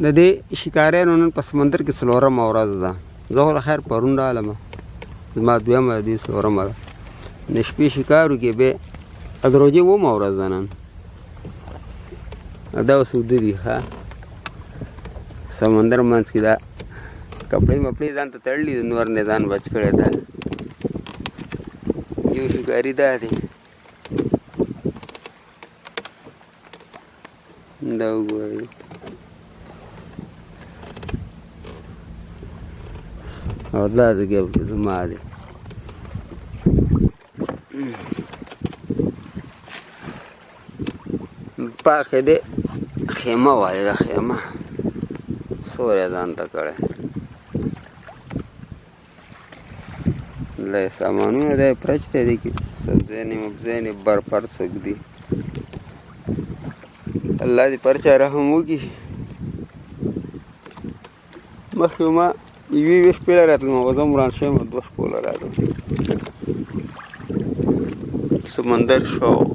د دې شکاریانو نن په سمندر کې څلورمه ورځ ده. زه خو د خیر پرون رالم، زما دویمه د دې څلورمه ده. د شپې شکار وکړې بیا د روژې اوومه ورځ ده نن. دا اوس اوده دي ښه سمندر منځ کې دا کپړې مپړې ځان ته تړلي دي، نور نه ځان بچ کړی ده. یو شکاري دا دی، دا وګورئ. او دا ځګه زما دی. پاکه دی خیمه والی ده، خیمه سوری ځان ته کړی. له سامانونه دی پرچ دی دی کې سبزیانې مبزیانې برپر څک دي. الله دې پر چا رحم وکړي. مخکې ما یوې شپې له راتلم، خو زه هم وران شویم، 2 شپو له راتلم. سمندر شوق